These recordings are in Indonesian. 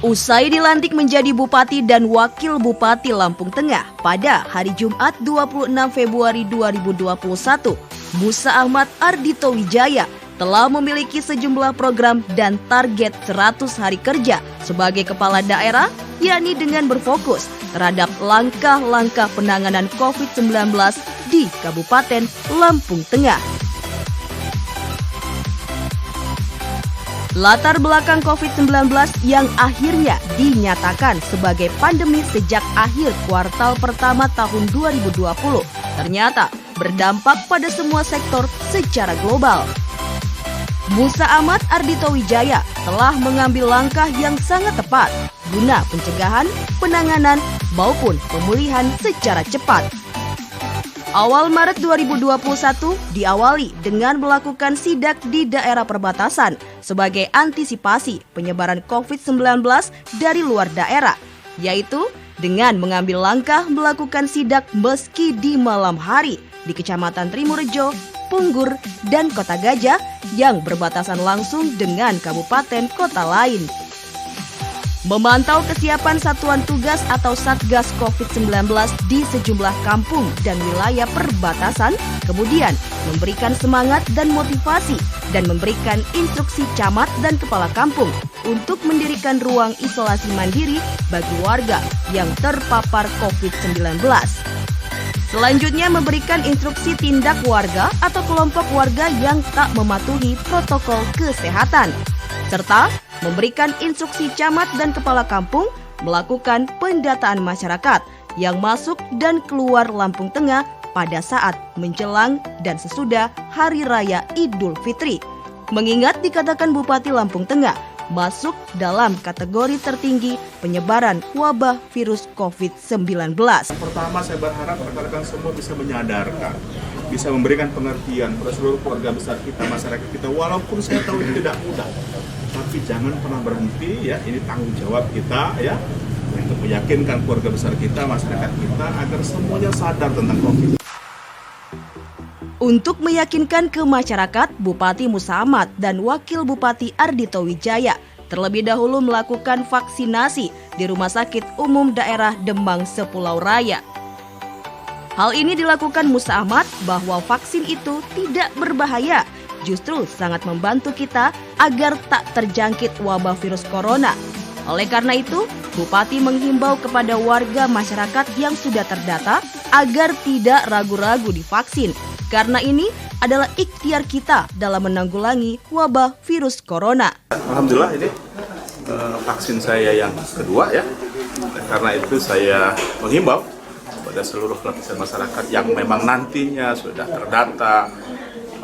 Usai dilantik menjadi Bupati dan Wakil Bupati Lampung Tengah pada hari Jumat 26 Februari 2021, Musa Ahmad Ardhito Wijaya telah memiliki sejumlah program dan target 100 hari kerja sebagai kepala daerah, yakni dengan berfokus terhadap langkah-langkah penanganan COVID-19 di Kabupaten Lampung Tengah. Latar belakang COVID-19 yang akhirnya dinyatakan sebagai pandemi sejak akhir kuartal pertama tahun 2020 ternyata berdampak pada semua sektor secara global. Musa Ahmad Ardhito Wijaya telah mengambil langkah yang sangat tepat guna pencegahan, penanganan, maupun pemulihan secara cepat. Awal Maret 2021 diawali dengan melakukan sidak di daerah perbatasan sebagai antisipasi penyebaran COVID-19 dari luar daerah, yaitu dengan mengambil langkah melakukan sidak meski di malam hari di Kecamatan Trimurjo, Punggur, dan Kota Gajah yang berbatasan langsung dengan kabupaten kota lain. Memantau kesiapan satuan tugas atau Satgas COVID-19 di sejumlah kampung dan wilayah perbatasan, kemudian memberikan semangat dan motivasi dan memberikan instruksi camat dan kepala kampung untuk mendirikan ruang isolasi mandiri bagi warga yang terpapar COVID-19. Selanjutnya memberikan instruksi tindak warga atau kelompok warga yang tak mematuhi protokol kesehatan, serta memberikan instruksi camat dan kepala kampung melakukan pendataan masyarakat yang masuk dan keluar Lampung Tengah pada saat menjelang dan sesudah Hari Raya Idul Fitri. Mengingat dikatakan Bupati Lampung Tengah masuk dalam kategori tertinggi penyebaran wabah virus COVID-19. Pertama, saya berharap rekan-rekan semua bisa menyadarkan, bisa memberikan pengertian pada seluruh keluarga besar kita, masyarakat kita, walaupun saya tahu ini tidak mudah. Tapi jangan pernah berhenti, ya, ini tanggung jawab kita, ya, untuk meyakinkan keluarga besar kita, masyarakat kita, agar semuanya sadar tentang COVID. Untuk meyakinkan ke masyarakat, Bupati Musa Ahmad dan Wakil Bupati Ardhito Wijaya terlebih dahulu melakukan vaksinasi di Rumah Sakit Umum Daerah Demang Sepulau Raya. Hal ini dilakukan Musa Ahmad bahwa vaksin itu tidak berbahaya, justru sangat membantu kita agar tak terjangkit wabah virus corona. Oleh karena itu, Bupati menghimbau kepada warga masyarakat yang sudah terdata agar tidak ragu-ragu divaksin, karena ini adalah ikhtiar kita dalam menanggulangi wabah virus corona. Alhamdulillah ini vaksin saya yang kedua, ya. Karena itu saya menghimbau kepada seluruh lapisan masyarakat yang memang nantinya sudah terdata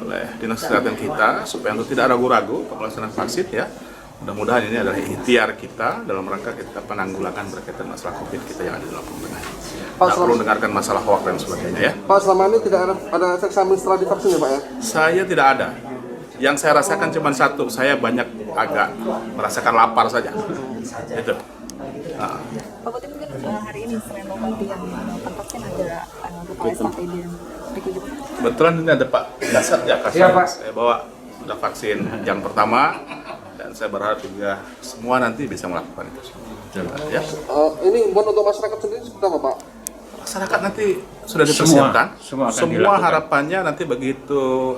oleh Dinas Kesehatan kita supaya untuk tidak ragu-ragu pelaksanaan vaksin, ya. Mudah-mudahan ini adalah ikhtiar kita dalam rangka kita penanggulangan berkaitan masalah COVID kita yang ada di Lampung Tengah. Tidak perlu mendengarkan masalah hoax dan sebagainya, ya. Pak, selama ini tidak ada efek samping setelah divaksin, ya Pak, ya? Saya tidak ada. Yang saya rasakan cuma satu, saya banyak agak merasakan lapar saja. Itu. Pak Bupati, mungkin hari ini selain Bupati yang melakukan vaksin ada Bapak SAPD yang berikut. Kebetulan ini ada Pak Dasar, ya, Iya, Pak. Saya bawa sudah vaksin yang pertama dan saya berharap juga semua nanti bisa melakukan itu. Ya. Ini buat untuk masyarakat sendiri seperti apa, Pak? Masyarakat nanti sudah dipersiapkan. Semua harapannya nanti begitu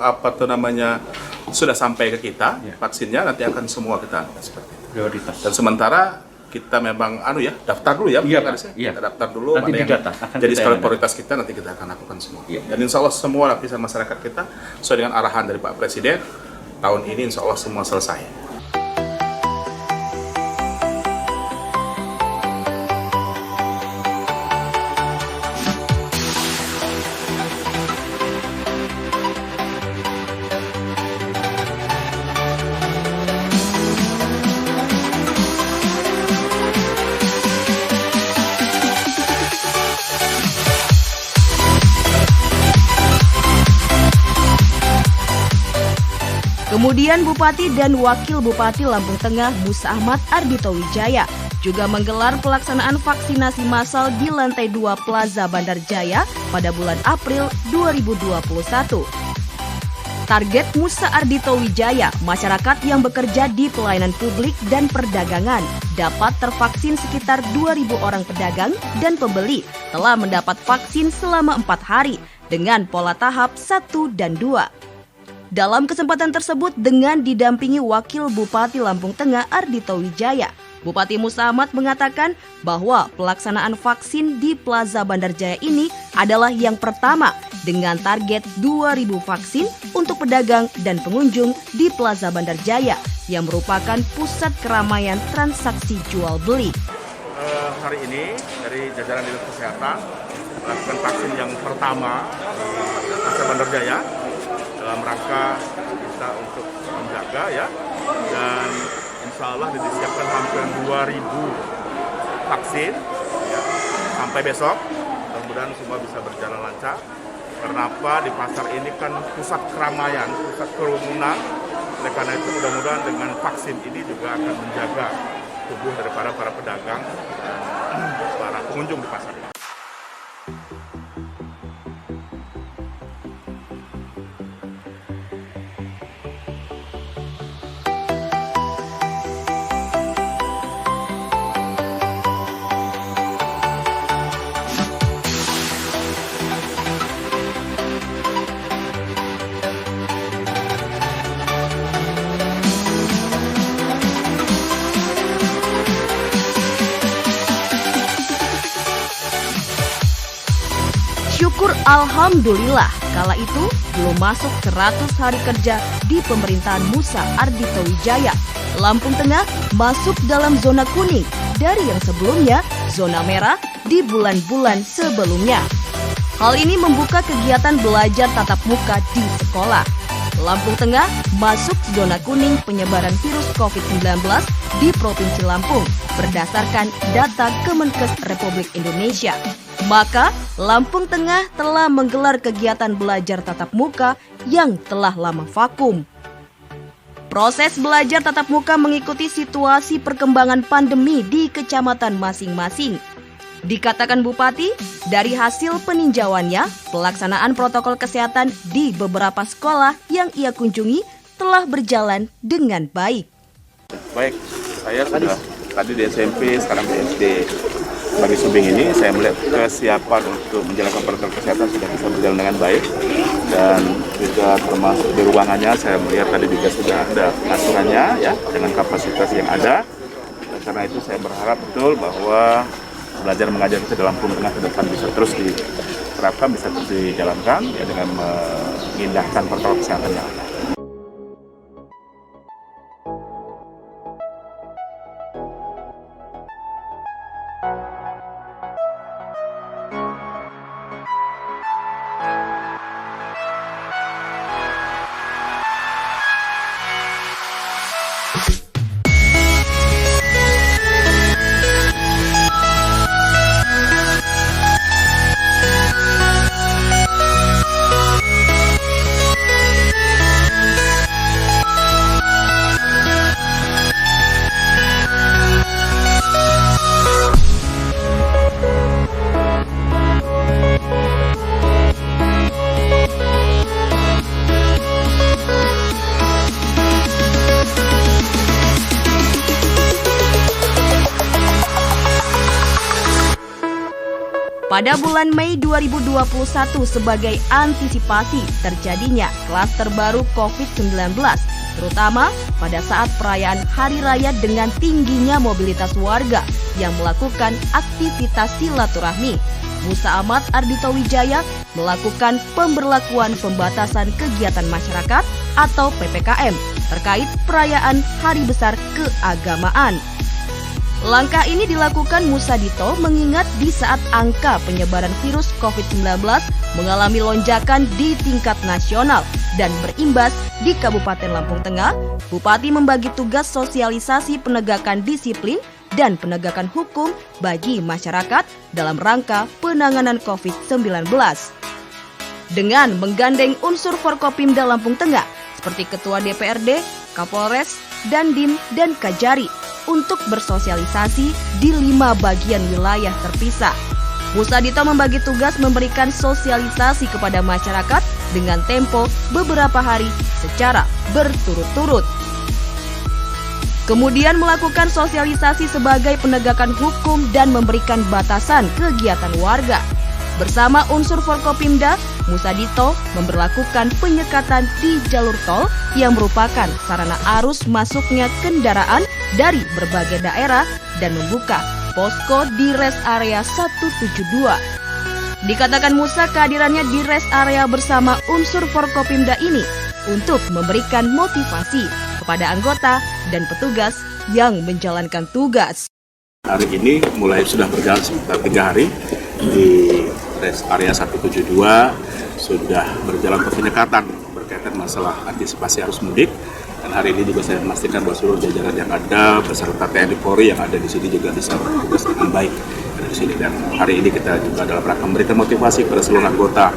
sudah sampai ke kita, ya, vaksinnya nanti akan semua kita seperti itu. Prioritas. Dan sementara kita memang daftar dulu, ya, Iya, Pak. Iya. Kita daftar dulu Nanti mana yang didata, jadi skala prioritas kita, nanti kita akan lakukan semua. Iya. Dan insya Allah semua lapisan masyarakat kita sesuai dengan arahan dari Pak Presiden, tahun ini insya Allah semua selesai. Kemudian Bupati dan Wakil Bupati Lampung Tengah Musa Ahmad Ardhito Wijaya juga menggelar pelaksanaan vaksinasi massal di lantai 2 Plaza Bandar Jaya pada bulan April 2021. Target Musa Ardhito Wijaya, masyarakat yang bekerja di pelayanan publik dan perdagangan dapat tervaksin sekitar 2.000 orang pedagang dan pembeli telah mendapat vaksin selama 4 hari dengan pola tahap 1 dan 2. Dalam kesempatan tersebut dengan didampingi Wakil Bupati Lampung Tengah Ardhito Wijaya, Bupati Musa Ahmad mengatakan bahwa pelaksanaan vaksin di Plaza Bandar Jaya ini adalah yang pertama dengan target 2.000 vaksin untuk pedagang dan pengunjung di Plaza Bandar Jaya yang merupakan pusat keramaian transaksi jual beli. Hari ini dari jajaran Dinas Kesehatan melakukan vaksin yang pertama di Plaza Bandar Jaya dalam rangka kita untuk menjaga ya, dan insya Allah disiapkan hampir 2.000 vaksin ya, sampai besok. Mudah-mudahan semua bisa berjalan lancar. Kenapa di pasar ini kan pusat keramaian, pusat kerumunan. Oleh karena itu mudah-mudahan dengan vaksin ini juga akan menjaga tubuh daripada para pedagang dan para pengunjung di pasar. Syukur alhamdulillah, kala itu belum masuk 100 hari kerja di pemerintahan Musa Ardhito Wijaya. Lampung Tengah masuk dalam zona kuning dari yang sebelumnya zona merah di bulan-bulan sebelumnya. Hal ini membuka kegiatan belajar tatap muka di sekolah. Lampung Tengah masuk zona kuning penyebaran virus COVID-19 di Provinsi Lampung berdasarkan data Kemenkes Republik Indonesia. Maka, Lampung Tengah telah menggelar kegiatan belajar tatap muka yang telah lama vakum. Proses belajar tatap muka mengikuti situasi perkembangan pandemi di kecamatan masing-masing. Dikatakan Bupati, dari hasil peninjauannya, pelaksanaan protokol kesehatan di beberapa sekolah yang ia kunjungi telah berjalan dengan baik. Baik, saya sudah tadi di SMP, sekarang di SD. Bagi Subing ini, saya melihat kesiapan untuk menjalankan protokol kesehatan sudah bisa berjalan dengan baik, dan juga termasuk di ruangannya saya melihat tadi juga sudah ada aturannya ya dengan kapasitas yang ada. Dan karena itu saya berharap betul bahwa belajar mengajar kita dalam Lampung Tengah ke depan bisa terus diterapkan, bisa terus dijalankan ya dengan mengindahkan protokol kesehatan yang ada. Pada bulan Mei 2021 sebagai antisipasi terjadinya klaster baru COVID-19, terutama pada saat perayaan Hari Raya dengan tingginya mobilitas warga yang melakukan aktivitas silaturahmi, Musa Ahmad Ardhito Wijaya melakukan pemberlakuan pembatasan kegiatan masyarakat atau PPKM terkait perayaan Hari Besar Keagamaan. Langkah ini dilakukan Musa Dito mengingat di saat angka penyebaran virus COVID-19 mengalami lonjakan di tingkat nasional dan berimbas di Kabupaten Lampung Tengah, Bupati membagi tugas sosialisasi penegakan disiplin dan penegakan hukum bagi masyarakat dalam rangka penanganan COVID-19. Dengan menggandeng unsur Forkopimda Lampung Tengah seperti Ketua DPRD, Kapolres, Dandim, dan Kajari untuk bersosialisasi di 5 bagian wilayah terpisah. Musa Dito membagi tugas memberikan sosialisasi kepada masyarakat dengan tempo beberapa hari secara berturut-turut. Kemudian melakukan sosialisasi sebagai penegakan hukum dan memberikan batasan kegiatan warga. Bersama unsur Forkopimda, Musa Dito memberlakukan penyekatan di jalur tol yang merupakan sarana arus masuknya kendaraan dari berbagai daerah dan membuka posko di rest area 172. Dikatakan Musa kehadirannya di rest area bersama unsur Forkopimda ini untuk memberikan motivasi kepada anggota dan petugas yang menjalankan tugas. Hari ini mulai sudah berjalan sekitar 3 hari di rest area 172 sudah berjalan penyekatan berkaitan masalah antisipasi arus mudik. Dan hari ini juga saya memastikan bahwa seluruh jajaran yang ada beserta TNI Polri yang ada di sini juga bisa bertugas dengan baik di sini. Dan hari ini kita juga dalam rangka memberikan motivasi kepada seluruh anggota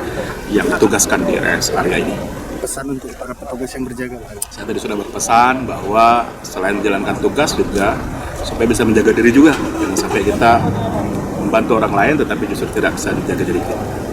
yang ditugaskan di rest area ini. Pesan untuk para petugas yang berjaga, Pak? Saya tadi sudah berpesan bahwa selain menjalankan tugas juga supaya bisa menjaga diri juga. Jangan sampai kita membantu orang lain tetapi justru tidak bisa menjaga diri kita.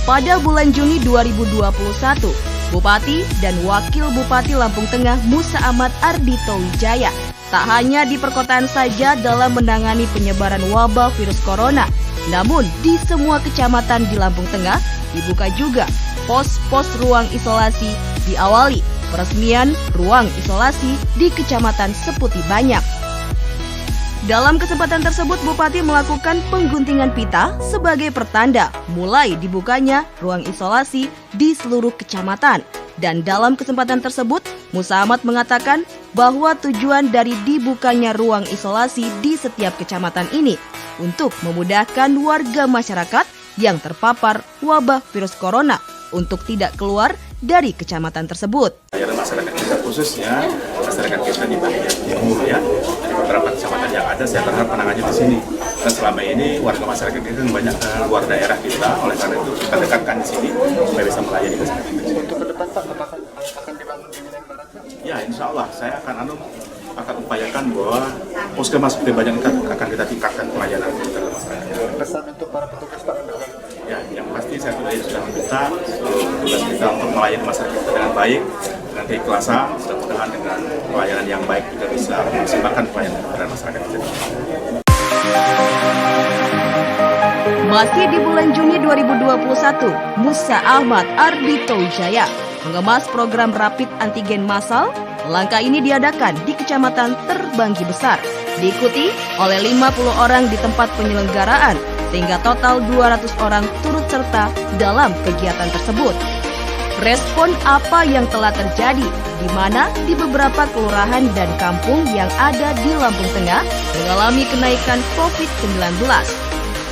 Pada bulan Juni 2021, Bupati dan Wakil Bupati Lampung Tengah Musa Ahmad Ardhito Wijaya tak hanya di perkotaan saja dalam menangani penyebaran wabah virus corona, namun di semua kecamatan di Lampung Tengah dibuka juga pos-pos ruang isolasi. Diawali peresmian ruang isolasi di Kecamatan Seputi Banyak. Dalam kesempatan tersebut, Bupati melakukan pengguntingan pita sebagai pertanda mulai dibukanya ruang isolasi di seluruh kecamatan. Dan dalam kesempatan tersebut, Musa Ahmad mengatakan bahwa tujuan dari dibukanya ruang isolasi di setiap kecamatan ini untuk memudahkan warga masyarakat yang terpapar wabah virus corona untuk tidak keluar dari kecamatan tersebut. Masyarakat kita khususnya masyarakat kita di bagian timur ya, di beberapa kecamatan yang ada saya berharap penanganannya di sini. Dan selama ini warga masyarakat kita banyak luar daerah kita, oleh karena itu kita dekatkan di sini supaya bisa melayani masyarakat kita. Untuk ke depan Pak, apakah akan dibangun di wilayah barat? Ya, insya Allah saya akan upayakan bahwa puskesmas seperti banyak akan kita tingkatkan pelayanan kita ke masyarakat. Pesan untuk para petugas Pak? Ya, yang pasti saya sudah meminta tugas kita untuk melayani masyarakat kita dengan baik, dengan keikhlasan, mudah-mudahan dengan pelayanan yang baik juga bisa memaksimalkan pelayanan kepada masyarakat kita. Masih di bulan Juni 2021, Musa Ahmad Ardhito Wijaya mengemas program rapid antigen massal. Langkah ini diadakan di Kecamatan Terbanggi Besar, diikuti oleh 50 orang di tempat penyelenggaraan, sehingga total 200 orang turut serta dalam kegiatan tersebut. Respon apa yang telah terjadi, di mana di beberapa kelurahan dan kampung yang ada di Lampung Tengah mengalami kenaikan COVID-19.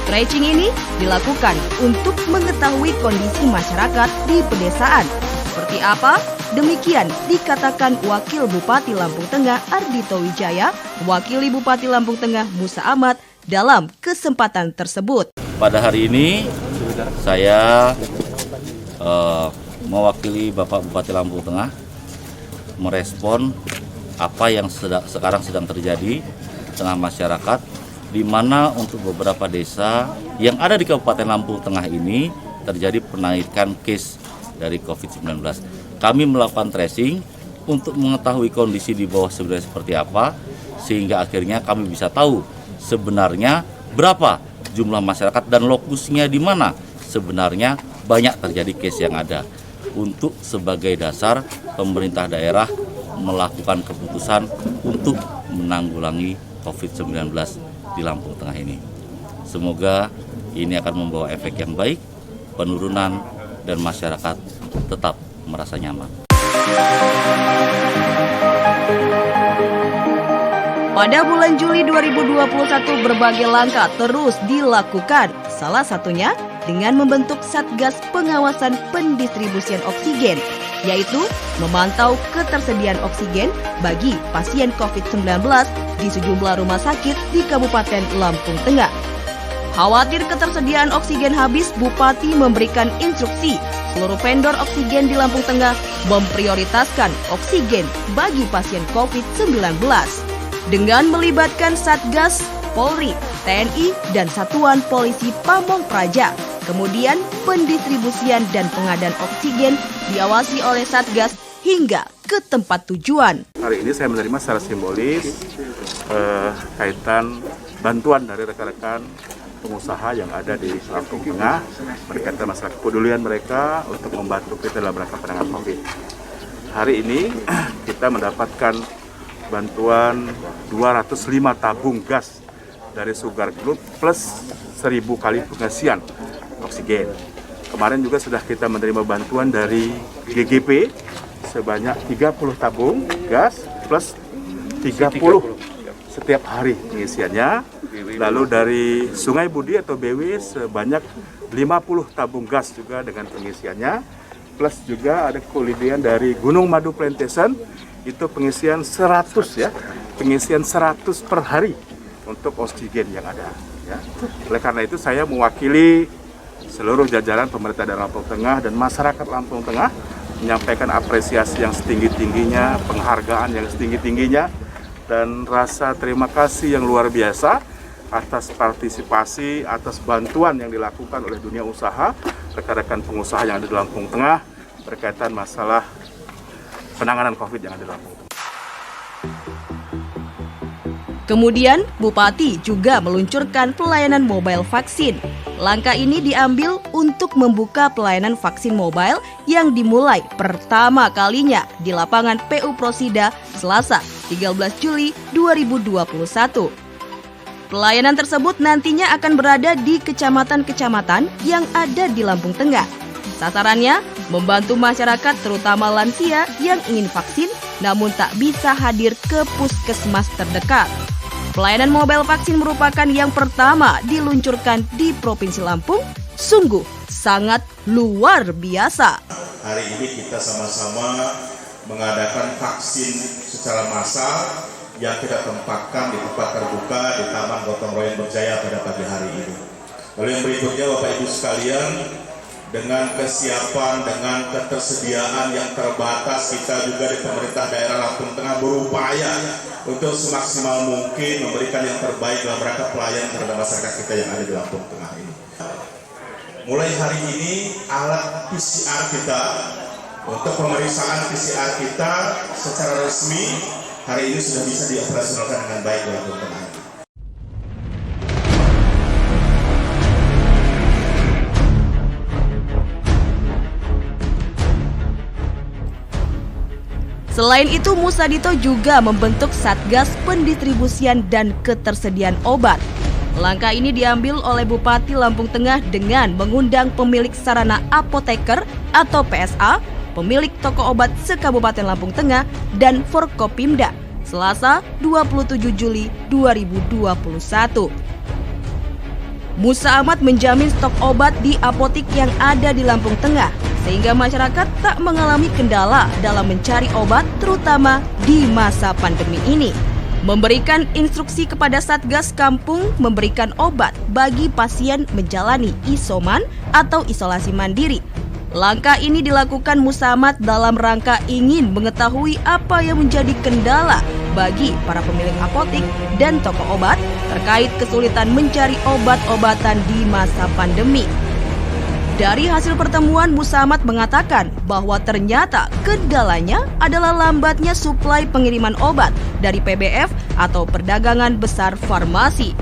Tracing ini dilakukan untuk mengetahui kondisi masyarakat di pedesaan. Seperti apa? Demikian dikatakan Wakil Bupati Lampung Tengah Ardhito Wijaya, mewakili Bupati Lampung Tengah Musa Ahmad dalam kesempatan tersebut. Pada hari ini saya mewakili Bapak Bupati Lampung Tengah merespon apa yang sekarang sedang terjadi di tengah masyarakat, di mana untuk beberapa desa yang ada di Kabupaten Lampung Tengah ini terjadi penaikan case dari COVID-19. Kami melakukan tracing untuk mengetahui kondisi di bawah sebenarnya seperti apa, sehingga akhirnya kami bisa tahu sebenarnya berapa jumlah masyarakat dan lokusnya di mana sebenarnya banyak terjadi case yang ada. Untuk sebagai dasar pemerintah daerah melakukan keputusan untuk menanggulangi COVID-19 di Lampung Tengah ini. Semoga ini akan membawa efek yang baik, penurunan, dan masyarakat tetap merasa nyaman. Pada bulan Juli 2021 berbagai langkah terus dilakukan, salah satunya dengan membentuk Satgas Pengawasan Pendistribusian Oksigen, yaitu memantau ketersediaan oksigen bagi pasien COVID-19 di sejumlah rumah sakit di Kabupaten Lampung Tengah. Khawatir ketersediaan oksigen habis, Bupati memberikan instruksi seluruh vendor oksigen di Lampung Tengah memprioritaskan oksigen bagi pasien COVID-19 dengan melibatkan Satgas, Polri, TNI, dan Satuan Polisi Pamong Praja. Kemudian pendistribusian dan pengadaan oksigen diawasi oleh Satgas hingga ke tempat tujuan. Hari ini saya menerima secara simbolis kaitan bantuan dari rekan-rekan pengusaha yang ada di Lampung Tengah berkaitan masalah kepedulian mereka untuk membantu kita dalam rangka penanganan COVID. Hari ini kita mendapatkan bantuan 205 tabung gas dari Sugar Group plus 1000 kali pengisian oksigen. Kemarin juga sudah kita menerima bantuan dari GGP sebanyak 30 tabung gas plus 30 setiap hari pengisiannya. Lalu dari Sungai Budi atau BW sebanyak 50 tabung gas juga dengan pengisiannya. Plus juga ada kelebihan dari Gunung Madu Plantation, itu pengisian 100 ya, pengisian 100 per hari untuk oksigen yang ada. Ya. Oleh karena itu saya mewakili seluruh jajaran pemerintah daerah Lampung Tengah dan masyarakat Lampung Tengah menyampaikan apresiasi yang setinggi-tingginya, penghargaan yang setinggi-tingginya, dan rasa terima kasih yang luar biasa atas partisipasi, atas bantuan yang dilakukan oleh dunia usaha, rekan-rekan pengusaha yang ada di Lampung Tengah berkaitan masalah penanganan COVID yang ada di Lampung Tengah. Kemudian, Bupati juga meluncurkan pelayanan mobile vaksin. Langkah ini diambil untuk membuka pelayanan vaksin mobile yang dimulai pertama kalinya di lapangan PU Prosida Selasa 13 Juli 2021. Pelayanan tersebut nantinya akan berada di kecamatan-kecamatan yang ada di Lampung Tengah. Sasarannya membantu masyarakat terutama lansia yang ingin vaksin namun tak bisa hadir ke puskesmas terdekat. Pelayanan mobile vaksin merupakan yang pertama diluncurkan di Provinsi Lampung, sungguh sangat luar biasa. Hari ini kita sama-sama mengadakan vaksin secara massal yang kita tempatkan di tempat terbuka di Taman Gotong Royong Berjaya pada pagi hari ini. Lalu yang berikutnya Bapak Ibu sekalian, dengan kesiapan, dengan ketersediaan yang terbatas, kita juga di pemerintah daerah Lampung Tengah berupaya untuk semaksimal mungkin memberikan yang terbaik dalam rangka pelayanan terhadap masyarakat kita yang ada di Lampung Tengah ini. Mulai hari ini alat PCR kita untuk pemeriksaan PCR kita secara resmi hari ini sudah bisa dioperasionalkan dengan baik di Lampung Tengah. Selain itu, Musa Dito juga membentuk Satgas Pendistribusian dan Ketersediaan Obat. Langkah ini diambil oleh Bupati Lampung Tengah dengan mengundang pemilik sarana apoteker atau PSA, pemilik toko obat se-Kabupaten Lampung Tengah, dan Forkopimda, Selasa 27 Juli 2021. Musa Ahmad menjamin stok obat di apotik yang ada di Lampung Tengah, sehingga masyarakat tak mengalami kendala dalam mencari obat terutama di masa pandemi ini. Memberikan instruksi kepada Satgas Kampung memberikan obat bagi pasien menjalani isoman atau isolasi mandiri. Langkah ini dilakukan Musa Ahmad dalam rangka ingin mengetahui apa yang menjadi kendala bagi para pemilik apotik dan toko obat terkait kesulitan mencari obat-obatan di masa pandemi. Dari hasil pertemuan, Musamad mengatakan bahwa ternyata kendalanya adalah lambatnya suplai pengiriman obat dari PBF atau Perdagangan Besar Farmasi.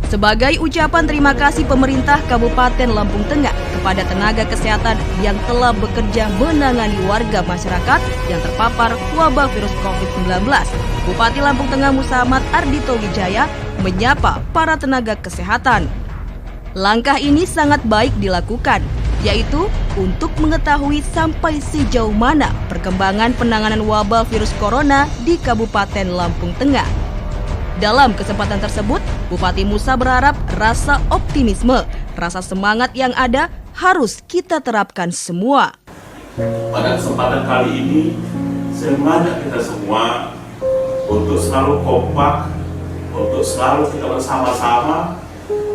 Sebagai ucapan terima kasih pemerintah Kabupaten Lampung Tengah kepada tenaga kesehatan yang telah bekerja menangani warga masyarakat yang terpapar wabah virus COVID-19, Bupati Lampung Tengah Musamad Ardito Wijaya menyapa para tenaga kesehatan. Langkah ini sangat baik dilakukan, yaitu untuk mengetahui sampai sejauh mana perkembangan penanganan wabah virus corona di Kabupaten Lampung Tengah. Dalam kesempatan tersebut, Bupati Musa berharap rasa optimisme, rasa semangat yang ada harus kita terapkan semua. Pada kesempatan kali ini, saya mengajak kita semua untuk selalu kompak, untuk selalu kita bersama-sama,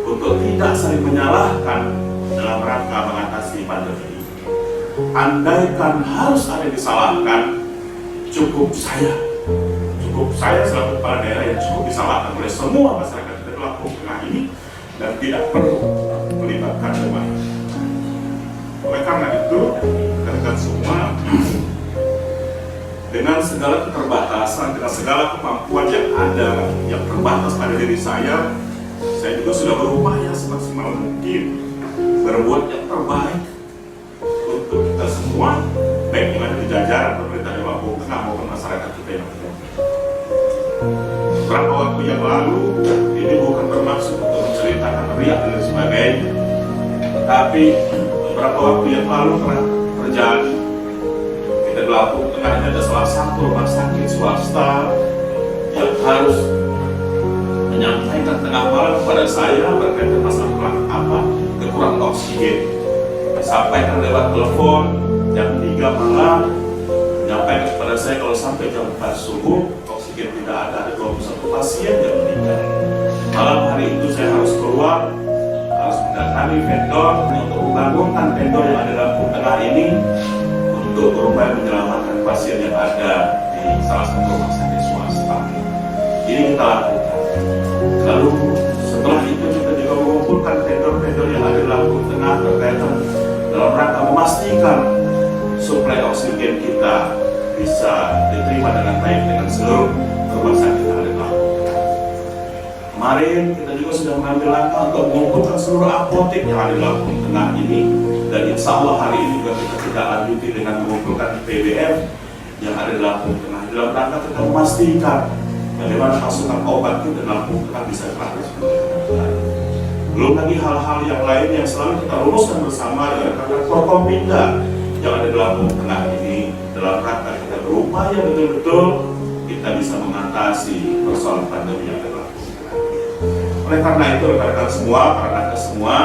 untuk tidak saling menyalahkan dalam rangka mengatasi pandemi ini. Andaikan harus ada yang disalahkan, cukup saya selaku kepala daerah yang cukup disalahkan oleh semua masyarakat kita di Lampung Tengah ini dan tidak perlu melibatkan semua. Oleh karena itu, kita semua dengan segala keterbatasan, dengan segala kemampuan yang ada, yang terbatas pada diri saya juga sudah berupaya semaksimal mungkin berbuat yang terbaik untuk kita semua, baik yang ada di jajaran pemerintah di Lampung Tengah maupun masyarakat kita yang ada. Beberapa waktu yang lalu, ini bukan bermaksud untuk menceritakan riak dan sebagainya, tetapi beberapa waktu yang lalu pernah terjadi. Kita di Lampung Tengah ini ada salah satu rumah sakit swasta yang harus menyampaikan tengah malam kepada saya berkaitan masalah kekurangan oksigen. Disampaikan lewat telepon jam 3 malam, menyampaikan kepada saya kalau sampai jam 4 subuh oksigen tidak ada 21 pasien yang meninggal. Malam hari itu saya harus keluar, harus mendatangi vendor untuk membangunkan vendor yang ada di Lampung Tengah ini untuk berupaya menyelamatkan pasien yang ada di salah satu rumah sakit swasta. Ini kita lakukan. Lalu setelah itu kita juga mengumpulkan vendor-vendor yang ada di Lampung Tengah berkaitan dalam rangka memastikan suplai oksigen kita bisa diterima dengan baik dengan seluruh rumah sakit yang ada di Lampung Tengah. Kemarin kita juga sudah mengambil langkah untuk mengumpulkan seluruh apotek yang ada di Lampung Tengah ini, dan insya Allah hari ini juga kita tidak lanjuti dengan mengumpulkan PBF yang ada di Lampung Tengah dalam rangka kita memastikan bagaimana pasokan obat kita Lampung Tengah bisa gratis. Belum lagi hal-hal yang lain yang selalu kita rumuskan bersama dengan Forkompinda yang ada di Lampung Tengah ini dalam rangka kita berupaya betul-betul kita bisa mengatasi persoalan pandemi yang ada di Lampung Tengah. Oleh karena itu, rekan-rekan semua, para nakes semua,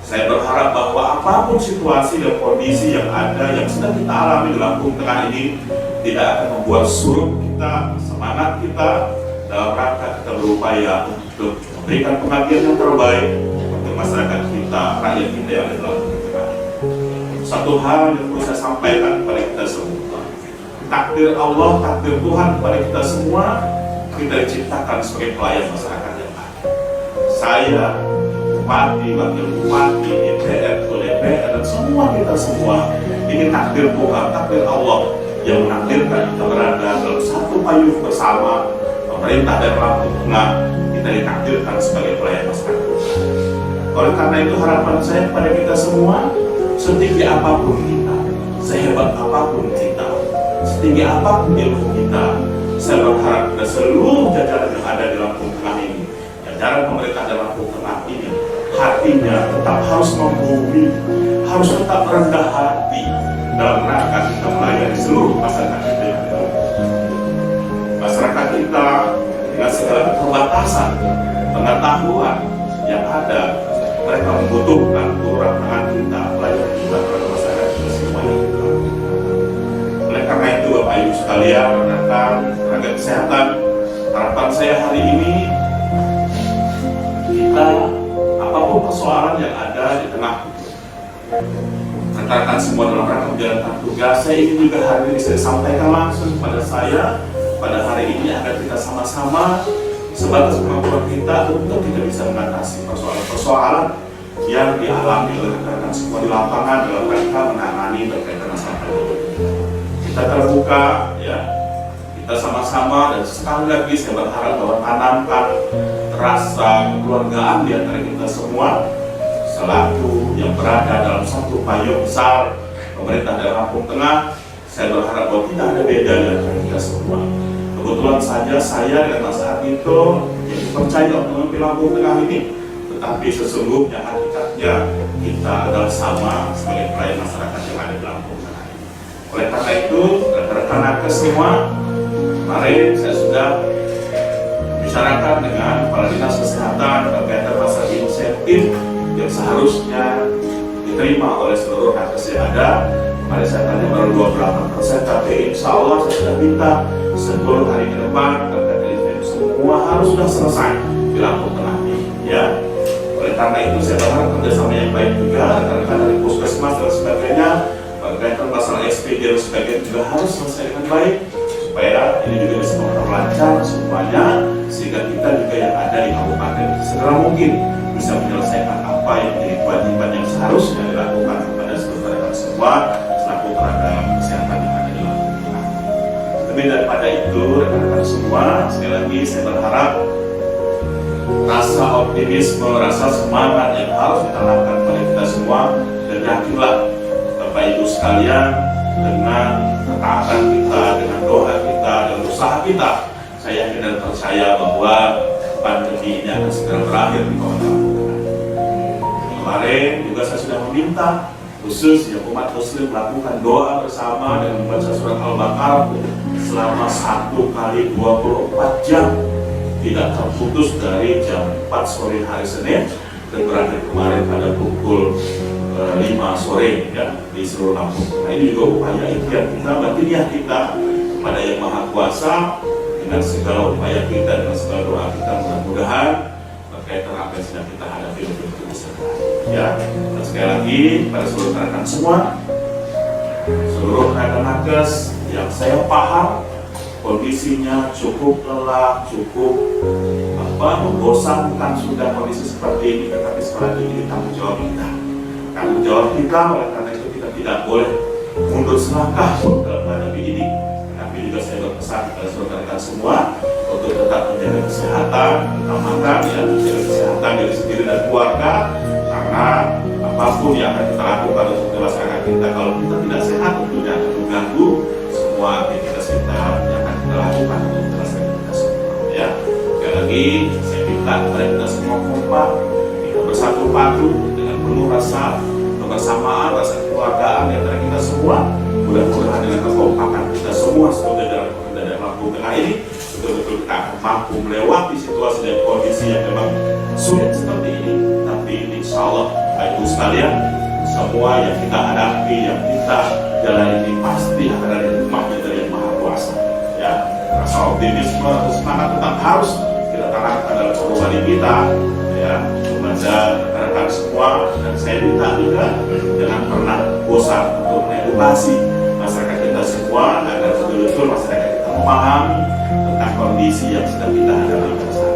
saya berharap bahwa apapun situasi dan kondisi yang ada yang sedang kita alami di Lampung Tengah ini tidak akan membuat surut kita, semangat kita dalam rangka kita berupaya untuk memberikan pengabdian yang terbaik untuk masyarakat kita, rakyat kita yang ada di Lampung Tengah. Satu hal yang perlu saya sampaikan kepada kita semua, takdir Allah, takdir Tuhan kepada kita semua, kita diciptakan sebagai pelayan masyarakat yang ada. Saya, Bupati, Wakil Bupati, DPR, DPR, dan semua kita semua, ini takdir Tuhan, takdir Allah yang menakdirkan kita berada dalam satu payung bersama pemerintah dan Lampung Tengah. Kita ditakdirkan sebagai pelayan masyarakat. Oleh karena itu, harapan saya kepada kita semua, setinggi apapun kita, sehebat apapun kita, setinggi apapun ilmu kita, saya berharap pada seluruh jajaran yang ada di Lampung Tengah ini, jajaran pemerintah di Lampung Tengah ini, hatinya tetap harus membumi, harus tetap rendah hati dalam rangka kita melayani seluruh masyarakat kita yang ada. Masyarakat kita dengan segala keterbatasan pengetahuan yang ada, mereka membutuhkan uluran tangan kita, melayani kita kepada masyarakat kita semuanya. Oleh karena itu, Bapak Ibu sekalian, rekan tenaga kesehatan, harapan saya hari ini kita apapun persoalan yang ada di tengah rekan-rekan semua dalam rangka menjalankan tugas, saya ingin juga hari ini saya sampaikan langsung kepada saya pada hari ini agar kita sama-sama sebatas kemampuan kita untuk kita bisa mengatasi persoalan-persoalan yang dialami oleh rekan-rekan semua di lapangan dalam rangka menangani berkaitan masalah pandemi. Kita terbuka, ya, kita sama-sama, dan sekali lagi saya berharap bahwa tanamkan rasa kekeluargaan di antara kita semua selaku yang berada dalam satu payung besar pemerintah daerah Lampung Tengah. Saya berharap bahwa tidak ada beda di antara kita semua. Kebetulan saja saya dengan Mas Ardhito yang dipercaya untuk memimpin Lampung Tengah ini, tetapi sesungguhnya hakikatnya kita adalah sama sebagai pelayan masyarakat yang ada di Lampung Tengah ini. Oleh karena itu, rekan-rekan nakes semua, kemarin saya sudah bicarakan dengan Kepala Dinas Kesehatan berkaitan masalah insentif yang seharusnya diterima oleh seluruh nakes yang ada. Kemarin saya tanya baru 28%, tapi insya Allah saya sudah minta 10 hari ke depan terkait insentif semua harus sudah selesai di Lampung Tengah ini, ya. Oleh karena itu saya berharap kerjasama yang baik juga rekan-rekan dari puskesmas dan sebagainya berkaitan masalah SPD dan sebagainya juga harus selesai dengan baik supaya ini juga bisa memperlancar semuanya, sehingga kita juga yang ada di kabupaten segera mungkin bisa menyelesaikan apa yang menjadi kewajiban yang seharusnya dilakukan kepada seluruh rekan semua selaku tenaga kesehatan yang ada di Lampung Tengah. Lebih daripada itu, rekan-rekan semua, sekali lagi saya berharap rasa optimisme, rasa semangat yang harus ditanamkan kepada kita semua, dan yakinlah Bapak Ibu sekalian, dengan ketaatan kita, dengan doa kita, dan usaha kita, saya yakin dan percaya bahwa pandemi ini akan segera berakhir di Kota Lampung Tengah. Kemarin juga saya sudah meminta khusus ya umat muslim melakukan doa bersama dan membaca surat Al-Baqarah selama 1 kali 24 jam, tidak terputus dari jam 4 sore hari Senin dan berakhir kemarin pada pukul 5 sore, ya, di seluruh Lampung. Nah, ini juga upaya ikhtiar kita, batiniah kita kepada Yang Maha Kuasa, dengan segala upaya kita, dengan segala doa kita, mudah-mudahan berkaitan apa yang sedang kita hadapi betul-betul bisa berakhir, ya. Dan sekali lagi pada seluruh rekan semua, seluruh rekan nakes yang saya paham kondisinya cukup lelah, cukup membosankan sudah kondisi seperti ini, tetapi sekali lagi ini tanggung jawab kita. Tanggung jawab kita, oleh karena itu kita tidak boleh mundur selangkah dalam pandemi ini. Tapi juga saya berpesan kepada saudara-saudara semua untuk tetap menjaga kesehatan, utamakan ya, menjaga kesehatan diri sendiri dan keluarga, karena apapun yang akan kita lakukan untuk masyarakat kita, kalau kita tidak sehat tentunya akan mengganggu semua aktivitas kita yang akan kita lakukan untuk masyarakat kita semua. Ya, sekali lagi saya minta kepada kita semua kompak, kita bersatu padu dengan penuh rasa kebersamaan, rasa kekeluargaan di antara kita semua. Mudah-mudahan dengan kekompakan kita semua sebagai daerah Lampung Tengah ini betul-betul kita akan mampu melewati situasi dan kondisi yang memang sulit seperti ini. Tapi insya Allah, Bapak Ibu sekalian, semua yang kita hadapi, yang kita jalani ini pasti akan ada hikmahnya dari Yang Maha Kuasa. Ya, rasa optimisme, semangat tetap harus kita tanamkan dalam pribadi kita. Ya, kepada rekan-rekan semua, dan saya minta juga jangan pernah bosan untuk mengedukasi masyarakat kita semua agar betul-betul masyarakat kita memahami tentang kondisi yang sedang kita hadapi bersama.